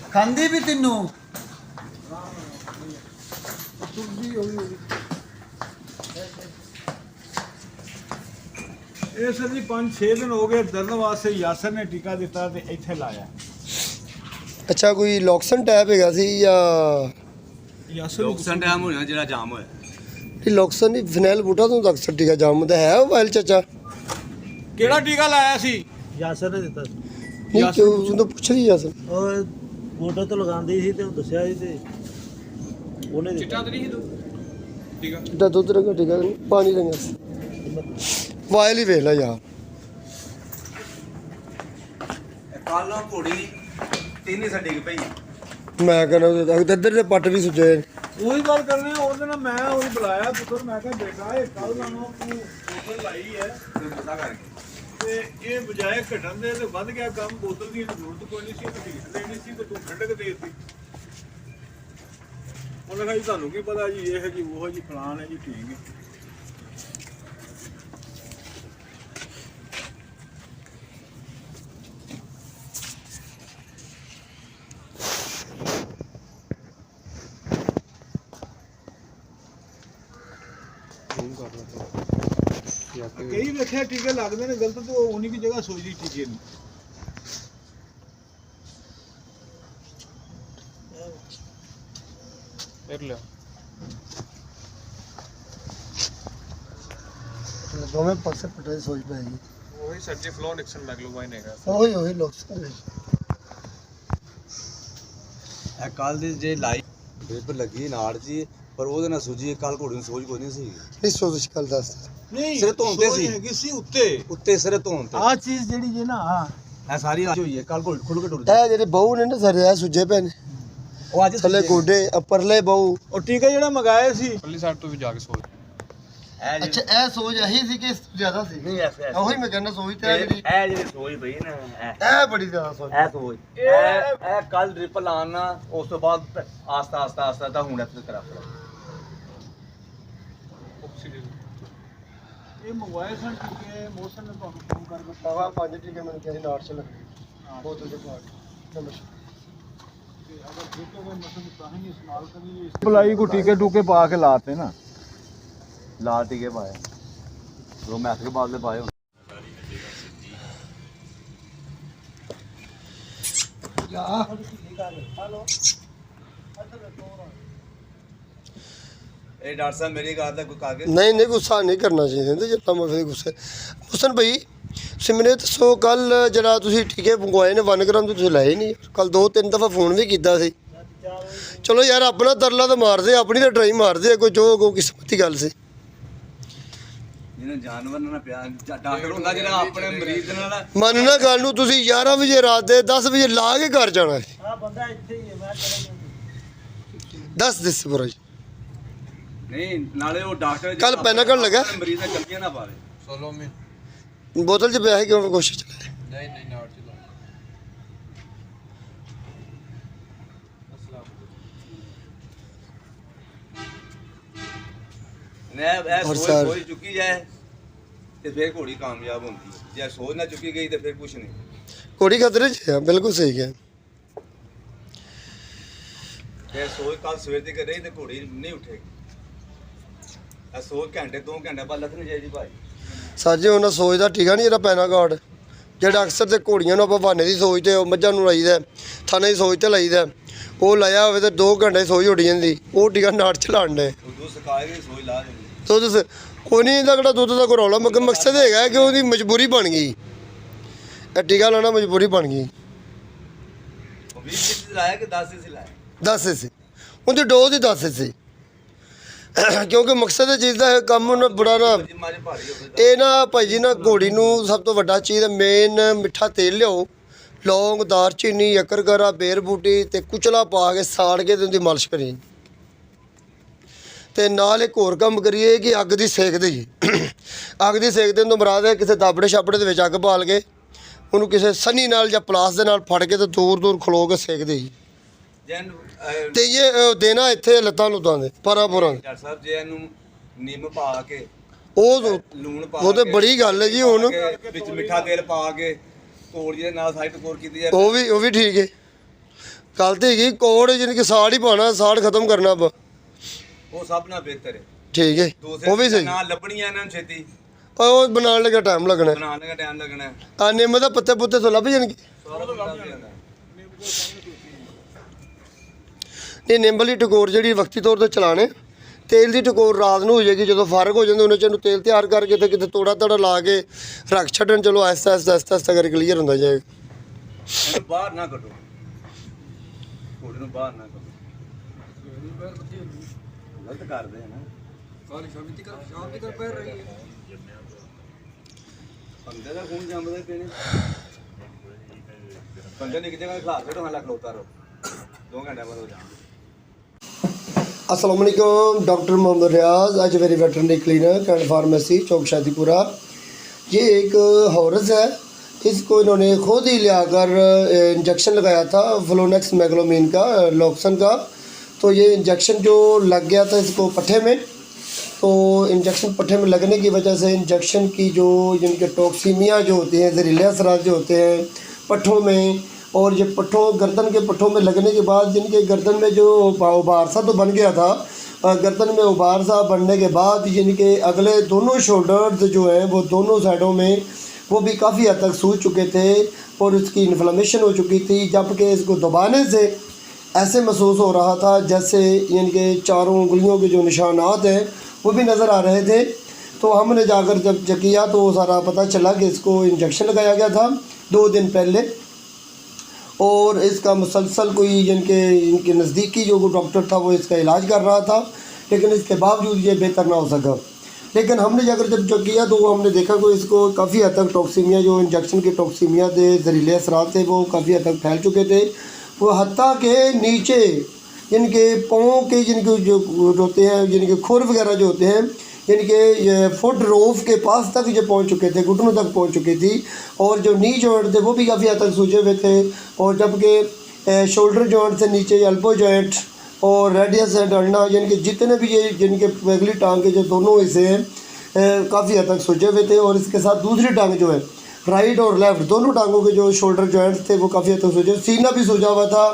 ਖਾਂਦੀ ਵੀ ਤੈਨੂੰ ਇਹ ਸਰ ਜੀ 5-6 ਦਿਨ ਹੋ ਗਏ ਦਰਦ ਵਾਸਤੇ ਯਾਸਰ ਨੇ ਟੀਕਾ ਦਿੱਤਾ ਤੇ ਇੱਥੇ ਲਾਇਆ। ਅੱਛਾ ਕੋਈ ਲੋਕਸਨ ਟੈਪ ਹੈਗਾ ਸੀ ਜਾਂ ਯਾਸਰ ਲੋਕਸਨ ਟਾਈਮ ਹੋਇਆ ਜਿਹੜਾ ਜਾਮ ਹੋਇਆ। ਇਹ ਲੋਕਸਨ ਨਹੀਂ ਫਿਨੈਲ ਬੂਟਾ ਤੋਂ ਤੱਕ ਟੀਕਾ ਜਾਮ ਹੁੰਦਾ ਹੈ ਉਹ ਵਾਇਲ ਚਾਚਾ ਕਿਹੜਾ ਟੀਕਾ ਲਾਇਆ ਸੀ? ਯਾਸਰ ਨੇ ਦਿੱਤਾ ਸੀ। ਨਹੀਂ ਕਿਉਂ ਉਹਨੂੰ ਪੁੱਛ ਲਈ ਯਾਸਰ ਉਹ ਗੋਡਾ ਤੋਂ ਲਗਾਉਂਦੀ ਸੀ ਤੇ ਉਹ ਦੱਸਿਆ ਸੀ ਤੇ ਉਹਨੇ ਦਿੱਤਾ। ਤਾਂ ਨਹੀਂ ਸੀ ਤੂੰ ਟੀਕਾ? ਜਿੱਦਾਂ ਦੁੱਧ ਰੰਗਾ ਟੀਕਾ ਨਹੀਂ ਪਾਣੀ ਰੰਗਾ ਸੀ ਵਾਇਲ ਹੀ ਵੇਖ ਲੈ ਯਾਰ। ਕੱਲ ਨਾ ਘੋੜੀ ਤਿੰਨ ਸੱਡੀ ਗਈ ਪਈ। ਮੈਂ ਕਹਿੰਦਾ ਇੱਧਰ ਦੇ ਪੱਟ ਵੀ ਸੁੱਜੇ ਉਹੀ ਗੱਲ ਕਰਨੀ ਉਹਦੇ ਨਾਲ ਮੈਂ ਉਹਨੂੰ ਬੁਲਾਇਆ ਪੁੱਤਰ ਮੈਂ ਕਿਹਾ ਬੇਟਾ ਇਹ ਕੱਲ ਨਾਲੋਂ ਤੂੰ ਬੋਤਲ ਲਾਈ ਹੈ ਤੇ ਗੁੱਸਾ ਕਰਕੇ ਤੇ ਇਹ ਬਜਾਏ ਘਟਣ ਦੇ ਤੇ ਵੱਧ ਗਿਆ ਕੰਮ। ਬੋਤਲ ਦੀ ਜ਼ਰੂਰਤ ਕੋਈ ਨਹੀਂ ਸੀ ਤੇ ਫੀਸ ਦੇਣੀ ਸੀ ਤੇ ਤੂੰ ਠੰਡਕ ਦੇ ਦਿੱਤੀ। ਉਹਨੇ ਕਿਹਾ ਜੀ ਤੁਹਾਨੂੰ ਕੀ ਪਤਾ ਜੀ ਇਹ ਜੀ ਉਹ ਜੀ ਫਲਾਣ ਹੈ ਜੀ ਠੀਕ ਹੈ। ਕਈ ਵੇਖਿਆ ਟੀਕੇ ਲੱਗਦੇ ਨੇ ਗਲਤ ਤੇ ਉਹ ਉਨੀ ਕੀ ਜਗ੍ਹਾ ਸੋਚਦੀ ਟੀਕੇ ਨੂੰ। ਕਰ ਲਿਆ ਦੋਵੇਂ ਪਾਸੇ ਪੱਟੇ ਸੋਚ ਪੈ ਗਈ ਉਹੀ ਸਰ ਜੀ ਫਲੋ ਨਿਕਸਨ ਮੈਗਲੋਵਾਈਨ ਹੈਗਾ। ਉਹੀ ਲੋਕਸਨ ਇਹ ਕੱਲ ਦੀ ਜੇ ਲਾਈ ਪੇਪਰ ਲੱਗੀ ਨਾੜ ਜੀ ਪਰ ਉਹਦੇ ਨਾਲ ਸੂਜੀ ਕੱਲ ਘੋੜੀ ਨੂੰ ਸੋਚ ਕੋਈ ਨਹੀਂ ਸੀ। ਇਸ ਸੋਚ ਕੱਲ ਦੱਸ ਨਹੀਂ ਸਿਰ ਧੋਣ ਤੇ ਸੀ। ਹੈਗੀ ਸੀ ਉੱਤੇ ਸਿਰੇ ਧੋਣ ਤੇ ਆਹ ਚੀਜ਼ ਜਿਹੜੀ ਜੇ ਨਾ ਇਹ ਸਾਰੀ ਅੱਜ ਹੋਈ ਹੈ। ਕੱਲ ਘੋੜੀ ਖੁੱਲ ਕੇ ਟੁਰ ਇਹ ਜਿਹੜੇ ਬਹੂ ਨੇ ਨਾ ਸਰਿਆ ਸੁੱਜੇ ਪਏ ਨੇ ਉਹ ਅੱਜ ਥੱਲੇ ਗੋਡੇ ਉੱਪਰਲੇ ਬਹੂ। ਉਹ ਟੀਕਾ ਜਿਹੜਾ ਮੰਗਾਇਆ ਸੀ ਪੱਲੀ ਸਾਈਡ ਤੋਂ ਵੀ ਜਾ ਕੇ ਸੋਚ ਅੱਛਾ ਇਹ ਸੋਚ ਇਹੀ ਸੀ ਕਿ ਜ਼ਿਆਦਾ ਸੀ ਨਹੀਂ ਐਸੇ ਉਹੀ ਮੈਂ ਕਹਿੰਦਾ ਸੋਚ ਤੇ ਜਿਹੜੀ ਇਹ ਜਿਹੜੀ ਸੋਚ ਪਈ ਨਾ ਇਹ ਬੜੀ ਜ਼ਿਆਦਾ ਸੋਚ ਇਹ ਸੋਚ ਇਹ ਕੱਲ ਡ੍ਰਿਪ ਲਾਣ ਨਾ ਉਸ ਤੋਂ ਬਾਅਦ ਆਸਤਾ ਤਾਂ ਹੁਣ ਇੱਥੇ ਕਰਾ ਇਹ ਮੰਗਵਾਏ ਸਨ ਟੀਕੇ ਮੌਸਮ ਨੇ ਤੁਹਾਨੂੰ ਫੋਨ ਕਰ ਦਿੱਤਾ। ਆਵਾ ਪੰਜ ਟੀਕੇ ਮੈਨੂੰ ਕਿਹਾ ਸੀ ਨਾੜ ਚ ਲੱਗਣੇ ਬੋਤਲ ਦੇ ਪਾਟ ਨਮਸਕਾਰ ਅਗਰ ਦੇਖੋ ਕੋਈ ਮਸਲ ਤਾਂ ਹੀ ਇਸਤੇਮਾਲ ਕਰੀ ਭਲਾਈ ਕੋ ਟੀਕੇ ਟੂਕੇ ਪਾ ਕੇ ਲਾਤੇ ਨਾ ਲਾਲ ਟੀਕੇ ਪਾਏ ਦੋ ਮੈਥ ਕੇ ਬਾਦਲੇ ਪਾਏ ਹੁਣ ਇਹ ਡਾਕਟਰ ਸਾਹਿਬ ਮੇਰੀ ਗੱਲ ਦਾ ਕੋਈ ਕਾਗਜ਼ ਨਹੀਂ ਗੁੱਸਾ ਨਹੀਂ ਕਰਨਾ ਚਾਹੀਦਾ ਤੇ ਜਿੱਦਾਂ ਮੈਂ ਫਿਰ ਗੁੱਸੇ ਹੁਸਨ ਭਾਈ ਸਿਮਰੇ ਦੱਸੋ ਕੱਲ ਜਿਹੜਾ ਤੁਸੀਂ ਟੀਕੇ ਮੰਗਵਾਏ ਨੇ 1 ਗ੍ਰਾਮ ਤੁਸੀਂ ਲਾਏ ਨਹੀਂ ਕੱਲ 2-3 ਦਫਾ ਫੋਨ ਵੀ ਕੀਤਾ ਸੀ। ਚਲੋ ਯਾਰ ਆਪਣਾ ਤਰਲਾ ਤਾਂ ਮਾਰਦੇ ਆਪਣੀ ਤਾਂ ਟਰਾਈ ਮਾਰਦੇ ਕੋਈ ਜੋ ਕਿਸਮਤ ਦੀ ਗੱਲ ਸੀ। ਜਿਹਨੇ ਜਾਨਵਰ ਨਾਲ ਪਿਆਰ ਡਾਕਟਰ ਹੁੰਦਾ ਜਿਹੜਾ ਆਪਣੇ ਮਰੀਜ਼ ਨਾਲ ਮੰਨਣਾ ਗੱਲ ਨੂੰ ਤੁਸੀਂ 11 ਵਜੇ ਰਾਤ ਦੇ 10 ਵਜੇ ਲਾ ਕੇ ਘਰ ਜਾਣਾ ਹੈ। ਆ ਬੰਦਾ ਇੱਥੇ ਹੀ ਹੈ ਮੈਂ ਕਰਾਂਗਾ 10 ਦਸੰਬਰ ਜੀ ਨਹੀਂ ਨਾਲੇ ਉਹ ਡਾਕਟਰ ਕੱਲ ਪੈਨਾਕਲ ਲੱਗਾ ਮਰੀਜ਼ ਨਾਲ ਚਲਕੀਆਂ ਨਾ ਪਾਵੇ ਸੋਲੋ ਮੀ ਬੋਤਲ 'ਚ ਪਿਆ ਹੈ ਕਿਉਂ ਕੋਸ਼ਿਸ਼ ਚਲਾ ਨਹੀਂ ਨਾੜ ਚ ਲਾ ਨੇ ਇਹ ਔਰ ਸੋਚ ਸਰ- ਕੋਈ ਚੁੱਕੀ ਜਾਏ ਤੇ ਫਿਰ ਘੋੜੀ ਕਾਮਯਾਬ ਹੁੰਦੀ ਹੈ ਜੇ ਸੋਚ ਨਾ ਚੁੱਕੀ ਗਈ ਤੇ ਫਿਰ ਕੁਝ ਨਹੀਂ। ਘੋੜੀ ਖਤਰੇ 'ਚ ਹੈ ਬਿਲਕੁਲ ਸਹੀ ਹੈ। ਜੇ ਸੋਚ ਕੱਲ ਸਵੇਰ ਦੀ ਰਹੀ ਤੇ ਘੋੜੀ ਨਹੀਂ ਉੱਠੇਗੀ। ਇਹ ਸੋਚ ਘੰਟੇ 2 ਘੰਟੇ ਬਾਅਦ ਲੱਥਣੀ ਚਾਹੀਦੀ ਭਾਈ। ਸਾਜੇ ਉਹਨਾਂ ਸੋਚਦਾ ਟੀਕਾ ਨਹੀਂ ਜਿਹੜਾ ਪੈਨਾਕਾਰਡ ਜਿਹੜਾ ਅਕਸਰ ਤੇ ਘੋੜੀਆਂ ਨੂੰ ਆਪਾਂ ਬਹਾਨੇ ਦੀ ਸੋਚ ਤੇ ਉਹ ਮੱਝਾਂ ਨੂੰ ਲਾਈਦਾ ਥਾਣੇ ਦੀ ਸੋਚ ਤੇ ਲਾਈਦਾ ਉਹ ਲਾਇਆ ਹੋਵੇ ਤੇ 2 ਘੰਟੇ ਸੋਚ ਉੱਡ ਜਾਂਦੀ ਉਹ ਟੀਕਾ ਨਾੜ ਚਲਾਣ ਦੇ ਉਦੋਂ ਸਕਾਏ ਦੀ ਸੋਚ ਲਾ ਦੇਣੀ। ਦੁੱਧ ਕੋਈ ਨਹੀਂ ਇਹਦਾ ਕਿਹੜਾ ਦੁੱਧ ਦਾ ਕੋਈ ਰੌਲਾ ਮਗਰ ਮਕਸਦ ਹੈਗਾ ਕਿ ਉਹਦੀ ਮਜਬੂਰੀ ਬਣ ਗਈ ਇਹ ਟੀਕਾ ਲਾਉਣਾ ਮਜਬੂਰੀ ਬਣ ਗਈ। ਉਹ 20 ਸੀ ਲਾਇਆ ਕਿ 10 ਸੀ ਲਾਇਆ? 10 ਸੀ ਉਹਦੀ ਡੋਜ਼ ਹੀ 10 ਸੀ ਕਿਉਂਕਿ ਮਕਸਦ ਇਹ ਚੀਜ਼ ਦਾ ਇਹ ਕੰਮ ਉਹਨਾਂ ਬੜਾ ਨਾ ਜਿੰਮਾ ਚ ਭਾਰੀ ਹੋਵੇ ਇਹ ਨਾ ਭਾਈ ਜੀ ਨਾ ਘੋੜੀ ਨੂੰ ਸਭ ਤੋਂ ਵੱਡਾ ਚੀਜ਼ ਮੇਨ ਮਿੱਠਾ ਤੇਲ ਲਿਆਓ ਲੌਂਗ ਦਾਰਚੀਨੀ ਯਕਰਗਰਾ ਬੇਰ ਬੂਟੀ ਤੇ ਕੁਚਲਾ ਪਾ ਕੇ ਸਾੜ ਕੇ ਤੇ ਉਹਦੀ ਮਾਲਿਸ਼ ਕਰੀ ਤੇ ਨਾਲ ਇੱਕ ਹੋਰ ਕੰਮ ਕਰੀਏ ਕਿ ਅੱਗ ਦੀ ਸੇਕ ਦੇਈਏ ਅੱਗ ਦੀ ਸੇਕ ਦੇਣ ਤੋਂ ਮੁਰਾਦ ਹੈ ਕਿਸੇ ਦਾਬੜੇ ਛਾਪੜੇ ਦੇ ਵਿੱਚ ਅੱਗ ਬਾਲ ਕੇ ਉਹਨੂੰ ਕਿਸੇ ਸੰਨੀ ਨਾਲ ਜਾਂ ਪਲਾਸ ਦੇ ਨਾਲ ਫੜ ਕੇ ਤੇ ਦੂਰ ਖਲੋ ਕੇ ਸੇਕ ਦੇਈਏ ਜੈਨ ਤੇ ਇਹ ਦੇਣਾ ਇੱਥੇ ਲੱਤਾਂ ਲੁੱਤਾਂ ਦੇ ਪਰਾਂ ਪੁਰਾਂ ਦੇ। ਡਾਕਟਰ ਸਾਹਿਬ ਜੇ ਇਹਨੂੰ ਨਿੰਮ ਪਾ ਕੇ ਉਹ ਲੂਣ ਪਾ ਉਹ ਤੇ ਕੇ, ਬੜੀ ਗੱਲ ਹੈ ਜੀ ਹੁਣ ਕੇ ਵਿੱਚ ਮਿੱਠਾ ਤੇਲ ਪਾ ਕੇ ਤੋੜੀਏ ਨਾਲ ਸਾਈਡ ਟਕੋਰ ਕੀਤੀ ਜਾਏ ਉਹ ਵੀ ਠੀਕ ਹੈ गल तो हैगी कोड यानी कि साड़ ही पाना, साड़ खत्म करना आप, ਉਹ ਸਭ ਨਾਲ ਬਿਹਤਰ ਹੈ। ठीक है ਦੂਸਰੇ वो भी सही। ਨਾਲ ਲੱਭਣੀਆਂ ਇਹਨਾਂ ਨੂੰ ਛੇਤੀ और वो बनाने लगा टाइम लगना है। ਬਣਾਉਣ ਦਾ ਟਾਈਮ ਲੱਗਣਾ ਹੈ। निम्म का पत्ते पुत्ते तो लभ जाएंगे। ਸਾਰਾ ਕੁਝ ਲੱਭ ਜਾਂਦਾ ਹੈ। ਇਹ ਨਿੰਮ ਵਾਲੀ ਟਕੋਰ ਜਿਹੜੀ ਵਕਤੀ ਤੌਰ ਤੇ ਚਲਾਣੇ, ਤੇਲ ਦੀ ਟਕੋਰ ਰਾਤ ਨੂੰ ਹੋ ਜਾਏਗੀ, ਜਦੋਂ ਫਰਕ ਹੋ ਜਾਂਦੇ ਉਹਨਾਂ ਚ ਇਹਨੂੰ ਤੇਲ ਤਿਆਰ ਕਰਕੇ ਤੇ ਕਿਤੇ ਤੋੜਾ ਤੜਾ ਲਾ ਕੇ ਰੱਖ ਛੱਡਣ, ਚਲੋ ਆਹਿਸਤਾ ਆਹਿਸਤਾ ਆਹਿਸਤਾ ਆਹਿਸਤਾ ਕਰਕੇ ਕਲੀਅਰ ਹੁੰਦਾ ਜਾਏਗਾ। ਇਹਨੂੰ ਬਾਹਰ ਨਾ ਕੱਢੋ, ਘੋੜੇ ਨੂੰ ਬਾਹਰ ਨਾ ਕੱਢੋ, ਗਲਤ ਕਰਦੇ ਆ ਨਾ। ਬੰਦੇ ਦਾ ਖੂਨ ਜੰਮਦਾ ਪੀਣੇ, ਬੰਦੇ ਨੇ ਇੱਕ ਜਗ੍ਹਾ ਖਿਲਾ ਕੇ ਢੋਣਾ ਖਲੋਤਾ ਰਹੋ, 2 ਘੰਟੇ ਬਾਅਦ ਹੋ ਜਾਣਾ। अस्सलाम वालेकुम, डॉक्टर मोहम्मद रियाज, आज very veterinary clinic and pharmacy Chowk Shadipura. ये एक हॉर्स है, इसको इन्होंने खुद ही लियाकर इंजेक्शन लगाया था फ्लोनेक्स मैग्लोमिन का, लॉक्सन का। तो ये इंजेक्शन जो लग गया था इसको पट्ठे में, तो इंजेक्शन पट्ठे में लगने की वजह से इंजेक्शन की जो जिनके टॉक्सीमिया जो होती हैं, जहरीले असरात जो होते हैं पट्ठों में, और ये पट्ठों गर्दन के पट्ठों में लगने के बाद जिनके गर्दन में जो उबार सा तो बन गया था, गर्दन में उबार सा बनने के बाद जिनके अगले दोनों शोल्डर्स जो हैं वो दोनों साइडों में वो भी काफ़ी हद तक सूज चुके थे और उसकी इन्फ्लेमेशन हो चुकी थी, जबकि इसको दबाने से ऐसे महसूस हो रहा था जैसे इनके चारों उंगलियों के जो निशानात हैं वो भी नज़र आ रहे थे। तो हमने जाकर जब चेक किया तो सारा पता चला कि इसको इंजेक्शन लगाया गया था 2 दिन पहले, और इसका मुसलसल कोई इनके नज़दीकी जो डॉक्टर था वो इसका इलाज कर रहा था, लेकिन इसके बावजूद ये बेहतर ना हो सका। लेकिन हमने जाकर जब चेक किया तो हमने देखा कि इसको काफ़ी हद तक टॉक्सीमिया, जो इंजेक्शन के टॉक्सीमिया थे, जहरीले असरात थे, वो काफ़ी हद तक फैल चुके थे। वो हत्ता के नीचे जिनके पाँव के जिनके जो होते हैं, जिनके खुर वगैरह जो होते हैं, जिनके फुट रोफ के पास तक ये पहुंच चुके थे, घुटनों तक पहुंच चुकी थी, और जो नी जॉइंट थे वो भी काफ़ी हद तक सूजे हुए थे, और जबकि शोल्डर जॉइंट से नीचे एल्बो जॉइंट और रेडियस एंड अल्ना, जिनके जितने भी ये जिनके अगली टांग के जो दोनों हिस्से हैं काफ़ी हद तक सूजे हुए थे, और इसके साथ दूसरी टांग जो है राइट और लेफ़्ट दोनों टांगों के जो शोल्डर जॉइंट्स थे वो काफ़ी हद तक सूजे, सीना भी सूजा हुआ था,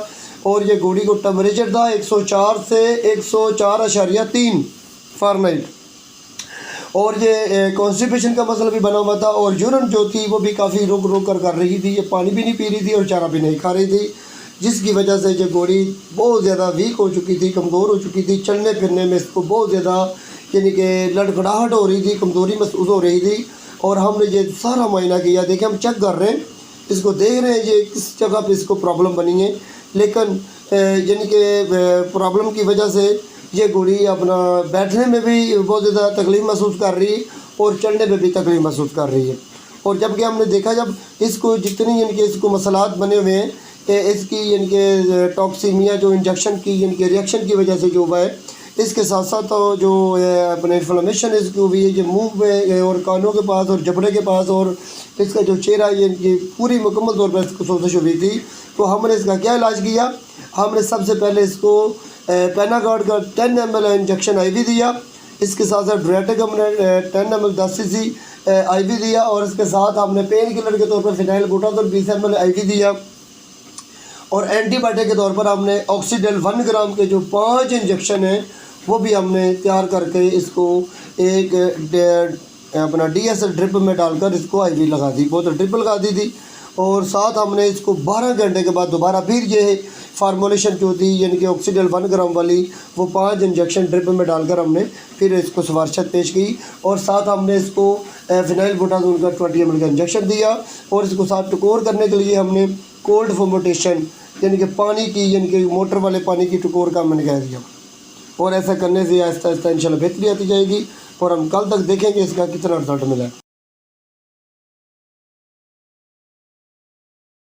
और ये घोड़ी को टेम्परेचर था 104 से 104.3 फ़ारेनहाइट, और ये कॉन्स्टिपेशन का मसला भी बना हुआ था, और यूरिन जो थी वो भी काफ़ी रुक रुक कर रही थी, ये पानी भी नहीं पी रही थी और चारा भी नहीं खा रही थी, जिसकी वजह से ये घोड़ी बहुत ज़्यादा वीक हो चुकी थी, कमज़ोर हो चुकी थी, चलने फिरने में इसको बहुत ज़्यादा यानी कि लड़खड़ाहट हो रही थी, कमज़ोरी महसूस हो रही थी। और हमने ये सारा मुआयना किया, देखिए हम चेक कर रहे हैं, इसको देख रहे हैं ये किस जगह पर इसको प्रॉब्लम बनी है, लेकिन यानी कि प्रॉब्लम की वजह से ये घोड़ी अपना बैठने में भी बहुत ज़्यादा तकलीफ़ महसूस कर रही है और चलने में भी तकलीफ़ महसूस कर रही है। और जबकि हमने देखा जब इसको जितनी इनके इसको मसलात बने हुए हैं, इसकी इनके टॉक्सीमिया जो इंजेक्शन की इनके रिएक्शन की वजह से जो हुआ है, इसके साथ साथ तो जो अपने इन्फ्लेमेशन इसकी हुई है, ये मुंह में और कानों के पास और जबड़े के पास, और इसका जो चेहरा ये पूरी मुकम्मल तौर पर इसको सोजिश हुई थी। तो हमने इसका क्या इलाज किया, हमने सबसे पहले इसको पेनागार्ड का 10 ml इंजेक्शन IV दिया, इसके साथ साथ ड्रेटिक हमने 10 ml 10 cc IV दिया, और इसके साथ हमने पेन किलर के तौर पर फिनाइल बुटाजोल 20 ml IV दिया, और एंटीबायोटिक के तौर पर हमने ऑक्सीडेल 1 ग्राम के जो 5 इंजेक्शन हैं वो भी हमने तैयार करके इसको एक अपना DSL ड्रिप में डालकर इसको IV लगा दी, बोतल ड्रिप लगा दी थी। और साथ हमने इसको 12 घंटे के बाद दोबारा फिर ये फार्मोलेशन जो थी यानी कि ऑक्सीडेल 1 ग्राम वाली वो 5 इंजेक्शन ड्रिप में डालकर हमने फिर इसको सिफारिशत पेश की, और साथ हमने इसको फिनाइल बुटाजोल का 20 ml का इंजेक्शन दिया, और इसको साथ टकोर करने के लिए हमने कोल्ड फोमोटेशन यानी कि पानी की यानी कि मोटर वाले पानी की टकोर का मैंने कह दिया। और ऐसा करने से आहिस्ता आहिस्ता इंशाल्लाह बेहतरी आती जाएगी, और हम कल तक देखेंगे इसका कितना रिजल्ट मिला है।